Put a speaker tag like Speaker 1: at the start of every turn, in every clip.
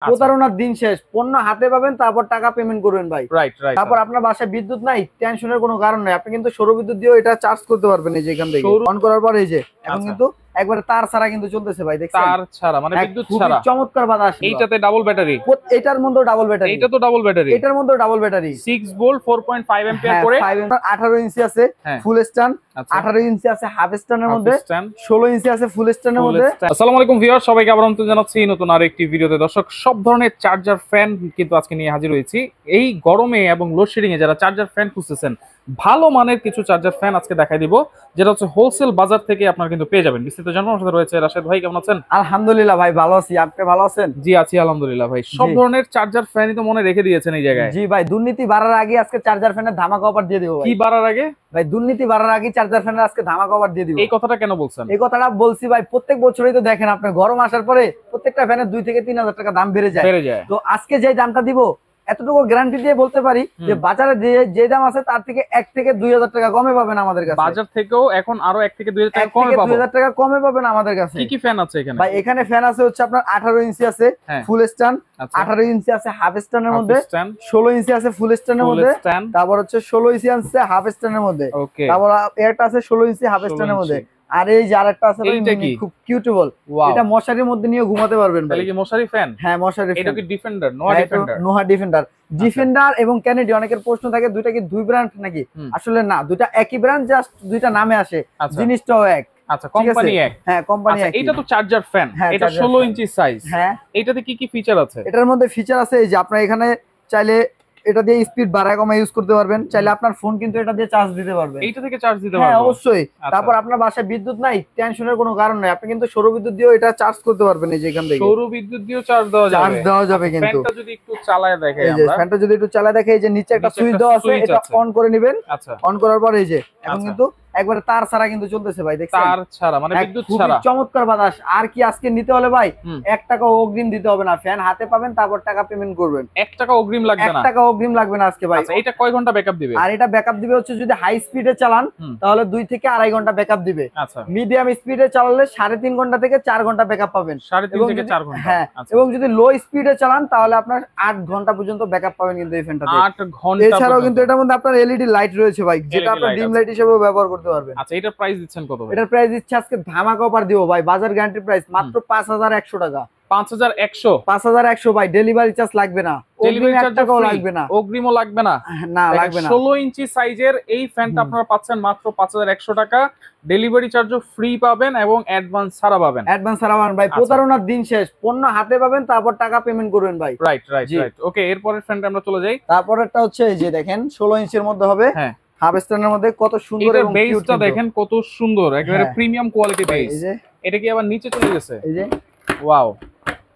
Speaker 1: প্রতারণার দিন শেষ, পণ্য হাতে পাবেন তারপর টাকা পেমেন্ট করবেন ভাই।
Speaker 2: Right right.
Speaker 1: তারপর আপনার বাসায় বিদ্যুৎ নাই, টেনশনের কোনো কারণ নাই, আপনি কিন্তু সৌর বিদ্যুৎ দিয়ে এটা চার্জ করতে পারবেন। এই যে এখান থেকে অন করার পর এই যে এখন কিন্তু একবারে তার ছাড়া কিন্তু চলতেছে ভাই, দেখছেন?
Speaker 2: তার ছাড়া মানে বিদ্যুৎ ছাড়া।
Speaker 1: চমৎকার বাতাস।
Speaker 2: এইটাতে ডাবল ব্যাটারি,
Speaker 1: এটার মধ্যে ডাবল ব্যাটারি,
Speaker 2: এটা তো ডাবল ব্যাটারি,
Speaker 1: এটার মধ্যে ডাবল ব্যাটারি
Speaker 2: 6 ভোল্ট 4.5 অ্যাম্পিয়ার করে
Speaker 1: 18 ইঞ্চি আছে ফুল স্ট্যান্ড, 18 ইঞ্চি আছে হাফ স্ট্যান্ডের মধ্যে, 16 ইঞ্চি আছে ফুল স্ট্যান্ডের মধ্যে।
Speaker 2: আসসালামু আলাইকুম ভিউয়ার, সবাইকে আবার আমন্ত্রণ জানাচ্ছি নতুন আরেকটি ভিডিওতে। দর্শক, সব ধরনের চার্জার ফ্যান কিন্তু আজকে নিয়ে হাজির হয়েছি। এই গরমে এবং লোডশেডিং এ যারা চার্জার ফ্যান খুঁজতেছেন, ভালো মানের কিছু চার্জার ফ্যান আজকে দেখাই দিব, যেটা হচ্ছে হোলসেল বাজার থেকে আপনারা কিন্তু পেয়ে যাবেন। বিস্তারিত জানার সাথে রয়েছে রাশেদ ভাই। কেমন আছেন?
Speaker 1: আলহামদুলিল্লাহ ভাই, ভালো আছি। আপনি ভালো আছেন?
Speaker 2: জি আছি আলহামদুলিল্লাহ ভাই। সব ধরনের চার্জার ফ্যানই তো মনে রেখে দিয়েছেন এই জায়গায়।
Speaker 1: জি ভাই, দুর্নীতি বাড়ার আগে আজকে চার্জার ফ্যানের ধামাকা অফার দিয়ে দিব।
Speaker 2: কি বাড়ার আগে?
Speaker 1: ভাই দুর্নীতি বাড়ার আগে চার্জার ফ্যানের আজকে ধামাকা অফার দিয়ে দিব।
Speaker 2: এই কথাটা কেন বলছেন?
Speaker 1: এই কথাটা বলছি ভাই, প্রত্যেক বছরই তো দেখেন আপনি, গরম আসার পরে প্রত্যেকটা ফ্যানের 2 থেকে 3 হাজার টাকা দাম বেড়ে যায়। তো আজকে যে দামটা দিব, এতটুকু গ্যারান্টি দিয়ে বলতে পারি যে বাজারে যে দাম আছে তার থেকে 1 থেকে 2 হাজার টাকা কমে পাবেন আমাদের কাছে।
Speaker 2: বাজার থেকেও এখন আরো 1 থেকে 2 হাজার টাকা কমে পাবেন।
Speaker 1: 2 হাজার টাকা কমে পাবেন আমাদের কাছে।
Speaker 2: কি কি ফ্যান আছে এখানে?
Speaker 1: ভাই এখানে ফ্যান আছে হচ্ছে আপনার 18 ইঞ্চি আছে ফুল স্ট্যান্ড, 18 ইঞ্চি আছে হাফ স্ট্যান্ডের মধ্যে, 16 ইঞ্চি আছে ফুল স্ট্যান্ডের মধ্যে, তারপর হচ্ছে 16 ইঞ্চি আছে হাফ স্ট্যান্ডের মধ্যে, তারপর একটা আছে 16 ইঞ্চি হাফ স্ট্যান্ডের মধ্যে। আর এই যে আরেকটা আছে খুব কিউটেবল, এটা মশারির মধ্যে নিয়ে ঘুমাতে পারবেন ভাই।
Speaker 2: তাহলে কি মশারি ফ্যান?
Speaker 1: হ্যাঁ মশারি ফ্যান।
Speaker 2: এটা কি defender? Noha defender.
Speaker 1: Noha defender, defender এবং ক্যানেডি। অনেকের প্রশ্ন থাকে দুইটা কি দুই ব্র্যান্ড নাকি? আসলে না, দুইটা একই ব্র্যান্ড, জাস্ট দুইটা নামে আসে, জিনিসটাও এক।
Speaker 2: আচ্ছা, কোম্পানি এক।
Speaker 1: হ্যাঁ কোম্পানি এক।
Speaker 2: এটা তো চার্জার ফ্যান, এটা 16 ইঞ্চি সাইজ।
Speaker 1: হ্যাঁ,
Speaker 2: এটাতে কি কি ফিচার আছে?
Speaker 1: এটার মধ্যে ফিচার আছে এই যে আপনারা এখানে চাইলে এটা দিয়ে স্পিড বাড়ায় কমা ইউজ করতে পারবেন, চাইলে আপনার ফোন কিন্তু এটা দিয়ে চার্জ দিতে পারবেন।
Speaker 2: এইটা থেকে চার্জ দিতে পারবেন?
Speaker 1: হ্যাঁ অবশ্যই। তারপর আপনার বাসায় বিদ্যুৎ নাই, টেনশনের কোনো কারণ নাই, আপনি কিন্তু সৌর বিদ্যুৎ দিয়ে এটা চার্জ করতে পারবেন। এই যে এখান থেকে
Speaker 2: সৌর বিদ্যুৎ দিয়ে চার্জ দেওয়া যাবে। কিন্তু
Speaker 1: ফ্যানটা
Speaker 2: যদি একটু চালায় দেখাই
Speaker 1: আমরা, এই যে ফ্যানটা যদি একটু চালায় দেখাই, এই যে নিচে একটা সুইচ দেওয়া আছে, এটা অন করে নেবেন।
Speaker 2: আচ্ছা,
Speaker 1: অন করার পর এই যে এখন কিন্তু একবারে তার ছাড়া কিন্তু চলতেছে ভাই, দেখছেন?
Speaker 2: তার ছাড়া মানে বিদ্যুৎ ছাড়া।
Speaker 1: চমৎকার বাতাস। আর কি আজকে নিতে হলে ভাই 1 টাকা অগ্রিম দিতে হবে না, ফ্যান হাতে পাবেন তারপর টাকা পেমেন্ট করবেন।
Speaker 2: 1 টাকা অগ্রিম লাগবে না?
Speaker 1: 1 টাকা অগ্রিম লাগবে না আজকে ভাই।
Speaker 2: আচ্ছা, এটা কয় ঘন্টা ব্যাকআপ দিবে?
Speaker 1: আর এটা ব্যাকআপ দিবে হচ্ছে যদি হাই স্পিডে চালান তাহলে 2 থেকে 2.5 ঘন্টা ব্যাকআপ দিবে।
Speaker 2: আচ্ছা,
Speaker 1: মিডিয়াম স্পিডে চালালে 3.5 ঘন্টা থেকে 4 ঘন্টা ব্যাকআপ পাবেন।
Speaker 2: 3.5 থেকে 4 ঘন্টা।
Speaker 1: হ্যাঁ, এবং যদি লো স্পিডে চালান তাহলে আপনার 8 ঘন্টা পর্যন্ত ব্যাকআপ পাবেন কিন্তু এই ফ্যানটাতে।
Speaker 2: 8 ঘন্টা।
Speaker 1: এছাড়াও কিন্তু এটার মধ্যে আপনার এলইডি লাইট রয়েছে ভাই, যেটা আপনি ডিম লাইট হিসেবেও ব্যবহার করতে পারবেন।
Speaker 2: আচ্ছা, এটা প্রাইস দিচ্ছেন কত ভাই?
Speaker 1: এটার প্রাইস দিচ্ছে আজকে ধামাকা অফার দিব ভাই, বাজার গ্যারান্টি প্রাইস মাত্র 5100 টাকা।
Speaker 2: 5100?
Speaker 1: 5100 ভাই, ডেলিভারি চার্জ লাগবে না,
Speaker 2: ডেলিভারি চার্জও
Speaker 1: লাগবে না,
Speaker 2: অগ্রিমও লাগবে না।
Speaker 1: না লাগবে না।
Speaker 2: 16 ইঞ্চি সাইজের এই ফ্যানটা আপনারা পাচ্ছেন মাত্র 5100 টাকা। ডেলিভারি চার্জও ফ্রি পাবেন এবং অ্যাডভান্স ছাড়া পাবেন।
Speaker 1: অ্যাডভান্স ছাড়া পাবেন ভাই, প্রতারণার দিন শেষ, পণ্য হাতে পাবেন তারপর টাকা পেমেন্ট করবেন ভাই।
Speaker 2: Right right right. ওকে, এরপরের ফ্যানটা আমরা চলে যাই।
Speaker 1: তারপরটা হচ্ছে এই যে দেখেন 16 ইঞ্চির মধ্যে হবে। হ্যাঁ, হাফ স্ট্যান্ডের মধ্যে কত সুন্দর এবং
Speaker 2: বেসটা দেখেন কত সুন্দর, একেবারে প্রিমিয়াম কোয়ালিটি বেস। এটা কি আবার নিচে চলে গেছে? এই যে ওয়াও,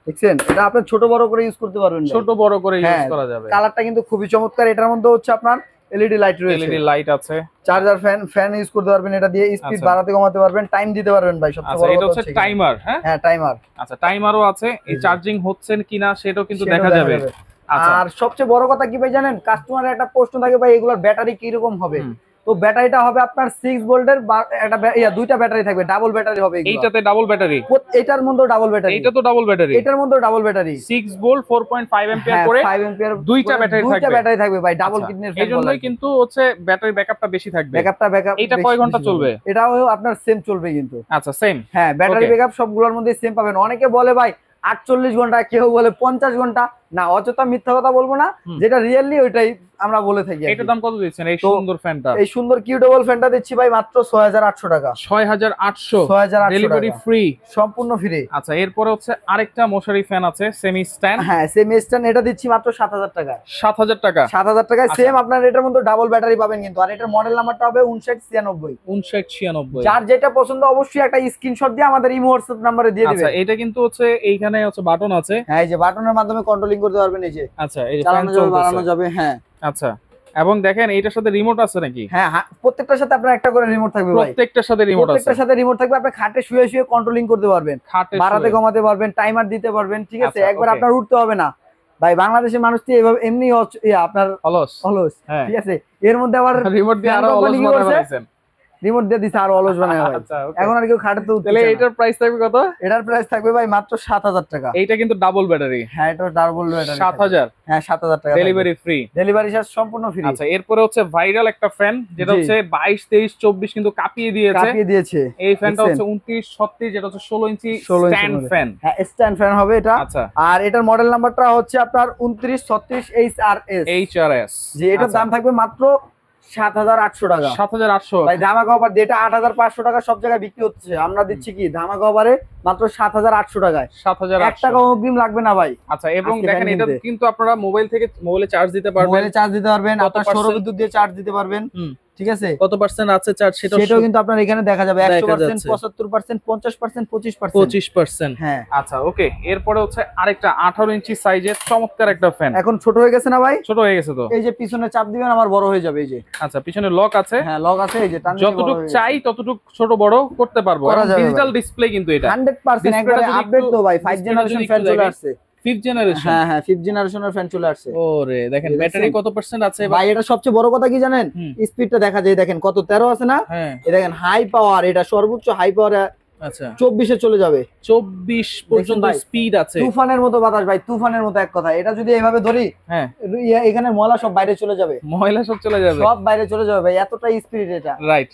Speaker 1: দেখছেন? এটা আপনি ছোট বড় করে ইউজ করতে পারবেন,
Speaker 2: ছোট বড় করে ইউজ করা যাবে।
Speaker 1: কালারটা কিন্তু খুবই চমৎকার। এটার মধ্যে হচ্ছে আপনার এলইডি লাইট রয়েছে,
Speaker 2: এলইডি লাইট আছে,
Speaker 1: চার্জার ফ্যান ইউজ করতে পারবেন, এটা দিয়ে স্পিড বাড়াতে কমাতে পারবেন, টাইম দিতে পারবেন ভাই। সবচেয়ে বড়
Speaker 2: এটা হচ্ছে টাইমার। হ্যাঁ টাইমার। আচ্ছা, টাইমারও আছে। এই চার্জিং হচ্ছে কিনা সেটাও কিন্তু দেখা যাবে।
Speaker 1: আর সবচেয়ে বড় কথা কি ভাই জানেন, কাস্টমারের একটা প্রশ্ন থাকে ভাই এগুলোর ব্যাটারি কি রকম হবে। তো ব্যাটারিটা হবে আপনার 6 ভোল্টের, একটা দুইটা ব্যাটারি থাকবে, ডাবল ব্যাটারি হবে।
Speaker 2: এইটাতে ডাবল ব্যাটারি,
Speaker 1: এটার মধ্যে ডাবল ব্যাটারি,
Speaker 2: এটা তো ডাবল ব্যাটারি,
Speaker 1: এটার মধ্যে ডাবল ব্যাটারি
Speaker 2: 6 ভোল্ট 4.5 অ্যাম্পিয়ার করে
Speaker 1: 5 অ্যাম্পিয়ার
Speaker 2: দুইটা ব্যাটারি থাকবে
Speaker 1: ভাই, ডাবল কিডনির ফ্যান।
Speaker 2: এইজন্যই কিন্তু হচ্ছে ব্যাটারি ব্যাকআপটা বেশি থাকবে।
Speaker 1: ব্যাকআপ
Speaker 2: এটা কয় ঘন্টা চলবে?
Speaker 1: এটাও আপনার সেম চলবে কিন্তু।
Speaker 2: আচ্ছা, সেম।
Speaker 1: হ্যাঁ, ব্যাটারি ব্যাকআপ সবগুলোর মধ্যে সেম পাবেন। অনেকে বলে ভাই 48 ঘন্টা, কেউ বলে 50 ঘন্টা। না, অযথা মিথ্যা কথা বলবো না, যেটা রিয়েলি ওইটাই আমরা বলে থাকি।
Speaker 2: এটার দাম কত দিচ্ছেন এই সুন্দর ফ্যানটা?
Speaker 1: এই সুন্দর কিউটেবল ফ্যানটা দিচ্ছি ভাই মাত্র 6800 টাকা।
Speaker 2: 6800 ডেলিভারি ফ্রি,
Speaker 1: সম্পূর্ণ ফ্রি।
Speaker 2: আচ্ছা, এরপরে হচ্ছে আরেকটা মশারি ফ্যান আছে, সেমি স্ট্যান্ড।
Speaker 1: হ্যাঁ, সেমি স্ট্যান্ড, এটা দিচ্ছি মাত্র 7000 টাকা।
Speaker 2: 7000 টাকা?
Speaker 1: 7000 টাকায় সেম আপনার এটার মধ্যে ডাবল ব্যাটারি পাবেন কিন্তু। আর এটার মডেল নাম্বারটা হবে 5996।
Speaker 2: 5996।
Speaker 1: যার যেটা পছন্দ অবশ্যই একটা স্ক্রিনশট দিয়ে আমাদের ইমো হোয়াটসঅ্যাপ নম্বরে দিয়ে দিবেন।
Speaker 2: আচ্ছা, এটা কিন্তু হচ্ছে এইখানে হচ্ছে বাটন আছে।
Speaker 1: হ্যাঁ, এই যে বাটনের মাধ্যমে কন্ট্রোলিং করতে পারবেন। এই যে
Speaker 2: আচ্ছা, এই যে
Speaker 1: ফ্যান চালানো যাবে। হ্যাঁ,
Speaker 2: আচ্ছা, এবং দেখেন এইটার সাথে রিমোট আছে নাকি?
Speaker 1: হ্যাঁ, প্রত্যেকটার সাথে আপনার একটা করে রিমোট থাকবে ভাই।
Speaker 2: প্রত্যেকটার সাথে রিমোট আছে,
Speaker 1: প্রত্যেকটার সাথে রিমোট থাকবে। আপনি খাটে শুয়ে শুয়ে কন্ট্রোলিং করতে পারবেন, বাড়াতে কমাতে পারবেন, টাইমার দিতে পারবেন। ঠিক আছে, একবার আপনার উঠতে হবে না ভাই। বাংলাদেশের মানুষ তো এভাবে এমনি আপনার অলস। ঠিক আছে, এর মধ্যে আবার
Speaker 2: রিমোট দিয়ে আরো অলস বানাইছেন।
Speaker 1: রিমোট দিয়ে দিছে আর অলস বানায় ভাই।
Speaker 2: আচ্ছা
Speaker 1: এখন আর কেউ খাটে তো
Speaker 2: তাহলে এটার প্রাইস থাকবে কত?
Speaker 1: এটার প্রাইস থাকবে ভাই মাত্র 7000 টাকা।
Speaker 2: এইটা কিন্তু ডাবল ব্যাটারি।
Speaker 1: হ্যাঁ এটা ডাবল ব্যাটারি
Speaker 2: 7000।
Speaker 1: হ্যাঁ 7000 টাকা।
Speaker 2: Delivery free.
Speaker 1: ডেলিভারি চার্জ সম্পূর্ণ ফ্রি।
Speaker 2: আচ্ছা এরপরে হচ্ছে ভাইরাল একটা ফ্যান যেটা হচ্ছে 22 23 24 কিন্তু কাঁপিয়ে দিয়েছে। এই ফ্যানটা হচ্ছে 29 36 যেটা হচ্ছে 16 ইঞ্চি স্ট্যান্ড ফ্যান।
Speaker 1: হ্যাঁ স্ট্যান্ড ফ্যান হবে এটা।
Speaker 2: আচ্ছা
Speaker 1: আর এটার মডেল নাম্বারটা হচ্ছে আপনার 29 36 HRS। জি এটার দাম থাকবে মাত্র 7800 টাকা।
Speaker 2: 7800
Speaker 1: ভাই ধামাকা অফার দিয়ে এটা 8500 টাকা সব জায়গায় বিক্রি হচ্ছে, আমরা দিচ্ছি কি ধামাকা অফারে মাত্র 7800 টাকায়।
Speaker 2: 7800
Speaker 1: টাকা অগ্রিম লাগবে না ভাই।
Speaker 2: আচ্ছা এবং দেখেন এটা কিন্তু আপনারা মোবাইলে চার্জ দিতে পারবেন,
Speaker 1: আপনার সৌরবিদ্যুৎ দিয়ে চার্জ দিতে পারবেন। ঠিক আছে,
Speaker 2: কত পার্সেন্ট আছে চার্জ সেটাও
Speaker 1: কিন্তু আপনার এখানে দেখা যাবে 100%, 75%, 50%,
Speaker 2: 25%।
Speaker 1: হ্যাঁ
Speaker 2: আচ্ছা ওকে। এরপরে হচ্ছে আরেকটা 18 ইঞ্চি সাইজের চমৎকার একটা ফ্যান।
Speaker 1: এখন ছোট হয়ে গেছে না ভাই?
Speaker 2: ছোট হয়ে গেছে তো।
Speaker 1: এই যে পিছনে চাপ দিবেন আমার বড় হয়ে যাবে। এই যে
Speaker 2: আচ্ছা পিছনে লক আছে।
Speaker 1: হ্যাঁ লক আছে। এই যে
Speaker 2: যতটুকু চাই ততটুকু ছোট বড় করতে পারবো। ডিজিটাল ডিসপ্লে কিন্তু এটা
Speaker 1: 100% একবারে আপডেট তো ভাই। 5 জেনারেশন ফ্যান চলে আসছে।
Speaker 2: 5th generation.
Speaker 1: হ্যাঁ 5th জেনারেশনের ফ্যান চলে আসছে।
Speaker 2: ওরে দেখেন ব্যাটারি কত পার্সেন্ট আছে
Speaker 1: ভাই। এটা সবচেয়ে বড় কথা কি জানেন? স্পিডটা দেখা যায়, দেখেন কত 13 আছে না?
Speaker 2: হ্যাঁ
Speaker 1: এই দেখেন হাই পাওয়ার, এটা সর্বোচ্চ হাই পাওয়ার।
Speaker 2: আচ্ছা
Speaker 1: 24 এ চলে যাবে।
Speaker 2: 24 পর্যন্ত স্পিড আছে।
Speaker 1: তুফানের মতো বাতাস ভাই, তুফানের মতো এক কথা। এটা যদি এইভাবে ধরি,
Speaker 2: হ্যাঁ
Speaker 1: এখানে ময়লা সব বাইরে চলে যাবে।
Speaker 2: ময়লা সব চলে যাবে,
Speaker 1: সব বাইরে চলে যাবে ভাই, এতটাই স্পিড এটা।
Speaker 2: রাইট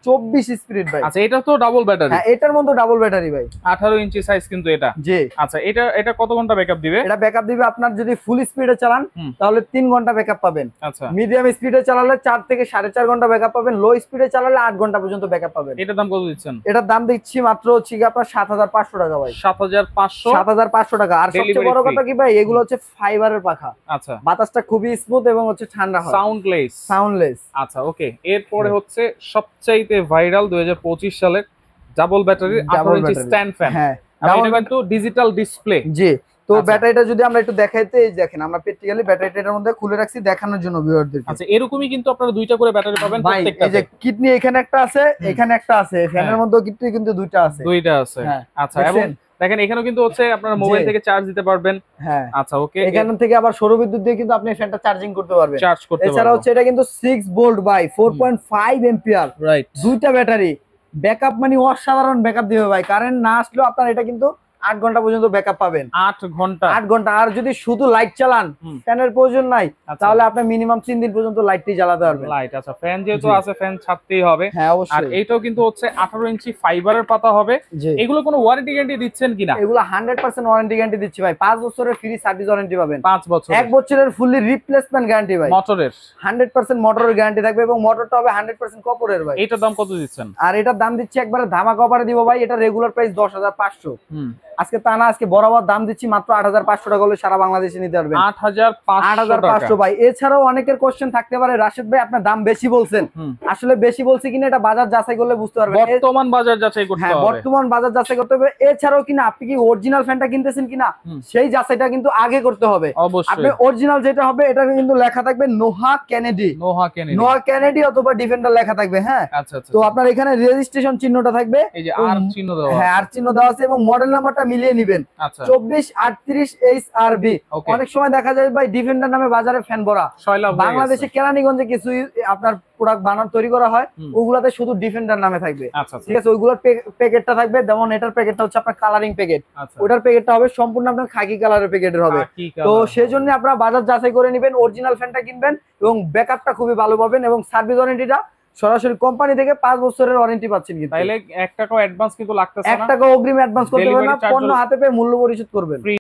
Speaker 1: 24 স্পিড ভাই।
Speaker 2: আচ্ছা এটা তো ডাবল ব্যাটারি।
Speaker 1: হ্যাঁ এটার মতো ডাবল ব্যাটারি ভাই।
Speaker 2: 18 ইঞ্চি সাইজ কিন্তু এটা।
Speaker 1: জি
Speaker 2: আচ্ছা এটা কত ঘন্টা ব্যাকআপ দিবে?
Speaker 1: এটা ব্যাকআপ দিবে আপনার যদি ফুল স্পিডে চালান তাহলে 3 ঘন্টা ব্যাকআপ পাবেন।
Speaker 2: আচ্ছা
Speaker 1: মিডিয়াম স্পিডে চালালে 4 থেকে 4.5 ঘন্টা ব্যাকআপ পাবেন। লো স্পিডে চালালে 8 ঘন্টা পর্যন্ত ব্যাকআপ পাবেন।
Speaker 2: এটার দাম কত দিচ্ছেন?
Speaker 1: এটার দাম দিচ্ছি মাত্র হচ্ছে কি আপনার 7500 টাকা ভাই।
Speaker 2: 7500
Speaker 1: টাকা। আর সবচেয়ে বড় কথা কি ভাই, এগুলো হচ্ছে ফাইবারের পাখা।
Speaker 2: আচ্ছা
Speaker 1: বাতাসটা খুবই স্মুথ এবং হচ্ছে ঠান্ডা হয়, সাউন্ডলেস।
Speaker 2: আচ্ছা ওকে। এরপরে হচ্ছে সবচাইতে ভাইরাল 2025 সালের ডাবল ব্যাটারি 18 ইঞ্চি স্ট্যান্ড ফ্যান।
Speaker 1: হ্যাঁ
Speaker 2: এটা কিন্তু ডিজিটাল ডিসপ্লে।
Speaker 1: জি তো ব্যাটারিটা যদি আমরা একটু দেখাইতে, এই দেখেন আমরা প্র্যাকটিক্যালি ব্যাটারিটার মধ্যে খুলে রাখছি দেখানোর জন্য ভিউয়ারদের।
Speaker 2: আচ্ছা এরকমই কিন্তু আপনারা দুইটা করে ব্যাটারি পাবেন প্রত্যেকটা।
Speaker 1: এই যে কিডনি এখানে একটা আছে, এখানে একটা আছে, ফ্যানের মধ্যেও কিডনি কিন্তু দুইটা আছে।
Speaker 2: আচ্ছা এবং দেখেন এখানেও কিন্তু হচ্ছে আপনারা মোবাইল থেকে চার্জ দিতে পারবেন।
Speaker 1: হ্যাঁ
Speaker 2: আচ্ছা ওকে।
Speaker 1: এখান থেকে আবার সৌরবিদ্যুৎ দিয়ে কিন্তু আপনি ফ্যানটা চার্জিং করতে পারবেন। এছাড়া হচ্ছে এটা কিন্তু 6 ভোল্ট বাই 4.5 এম্পিয়ার।
Speaker 2: রাইট,
Speaker 1: দুইটা ব্যাটারি। ব্যাকআপ মানে অসাধারণ ব্যাকআপ দিবে ভাই। কারেন্ট না আসলেও আপনার এটা কিন্তু 8 ঘন্টা পর্যন্ত ব্যাকআপ পাবেন।
Speaker 2: 8 ঘন্টা।
Speaker 1: আর যদি শুধু লাইট চালান, ফ্যানের প্রয়োজন নাই, তাহলে আপনি মিনিমাম 3 দিন পর্যন্ত লাইটটি জ্বালাতে পারবেন।
Speaker 2: লাইট আচ্ছা ফ্যান যেহেতু আছে ফ্যান ছাড়তেই হবে।
Speaker 1: হ্যাঁ অবশ্যই।
Speaker 2: আর এইটাও কিন্তু হচ্ছে 18 ইঞ্চি ফাইবারের পাতা হবে। এগুলো কোনো ওয়ারেন্টি গ্যারান্টি দিচ্ছেন কিনা?
Speaker 1: এগুলো 100% ওয়ারেন্টি গ্যারান্টি দিচ্ছি ভাই। 5 বছরের ফ্রি সার্ভিস ওয়ারেন্টি পাবেন।
Speaker 2: 5 বছর।
Speaker 1: 1 বছরের ফুললি রিপ্লেসমেন্ট গ্যারান্টি ভাই।
Speaker 2: মোটরের
Speaker 1: 100% মোটরের গ্যারান্টি থাকবে এবং মোটরটা হবে 100% কপারের ভাই।
Speaker 2: এটার দাম কত দিচ্ছেন?
Speaker 1: আর এটার দাম দিচ্ছি একবারে ধামাকা অফারে দিব ভাই। এটা রেগুলার প্রাইস 10500। আজকে তা না, আজকে বরাবর দাম দিচ্ছি মাত্র 8500 টাকা হলে সারা বাংলাদেশে নিতে পারবেন।
Speaker 2: 8500
Speaker 1: ভাই। এছাড়াও অনেকের কোশ্চেন থাকতে পারে, রাশেদ ভাই আপনার দাম বেশি বলছেন। আসলে বেশি বলছি কিনা এটা বাজার যাচাই করলে বুঝতে পারবেন।
Speaker 2: বর্তমান বাজার যাচাই করতে হবে।
Speaker 1: হ্যাঁ বর্তমান বাজার যাচাই করতে হবে। এছাড়াও কিনা আপনি কি অরিজিনাল ফ্যানটা কিনতেছেন কিনা সেই যাচাইটা কিন্তু আগে করতে হবে। আপনি অরিজিনাল যেটা হবে এটা কিন্তু লেখা থাকবে নোহা কেনেডি অথবা ডিফেন্ডার লেখা থাকবে। হ্যাঁ তো আপনার এখানে রেজিস্ট্রেশন চিহ্নটা থাকবে।
Speaker 2: এই যে আর চিহ্ন দেওয়া।
Speaker 1: হ্যাঁ আর চিহ্ন দেওয়া আছে এবং মডেল নাম্বারটা মিলিয়ে নেবেন। 2438 HRB। অনেক সময় দেখা যায় ভাই ডিফেন্ডার নামে বাজারে ফ্যান ভরা। বাংলাদেশে কেরানীগঞ্জে কিছু আপনার প্রোডাক্ট বানানো তৈরি করা হয়, ওগুলাতে শুধু ডিফেন্ডার নামে থাকবে। ঠিক আছে, ওইগুলোর প্যাকেটটা থাকবে। যেমন এটার প্যাকেটটা হচ্ছে আপনার কালারিং প্যাকেট, ওটার প্যাকেটটা হবে সম্পূর্ণ আপনার খাকি কালারের প্যাকেটের হবে। তো সেই জন্য আপনারা বাজার যাচাই করে নেবেন, অরিজিনাল ফ্যানটা কিনবেন এবং ব্যাকআপটা খুবই ভালো পাবেন এবং সার্ভিস ওয়ারেন্টিটা সরাসরি কোম্পানি থেকে 5 বছরের ওয়ারেন্টি পাচ্ছেন। কিন্তু
Speaker 2: তাইলে 1 টাকা অ্যাডভান্স কিন্তু লাগতেছে না।
Speaker 1: 1 টাকা অগ্রিম অ্যাডভান্স করতে হবে না, পণ্য হাতে পেয়ে মূল্য পরিশোধ করবেন।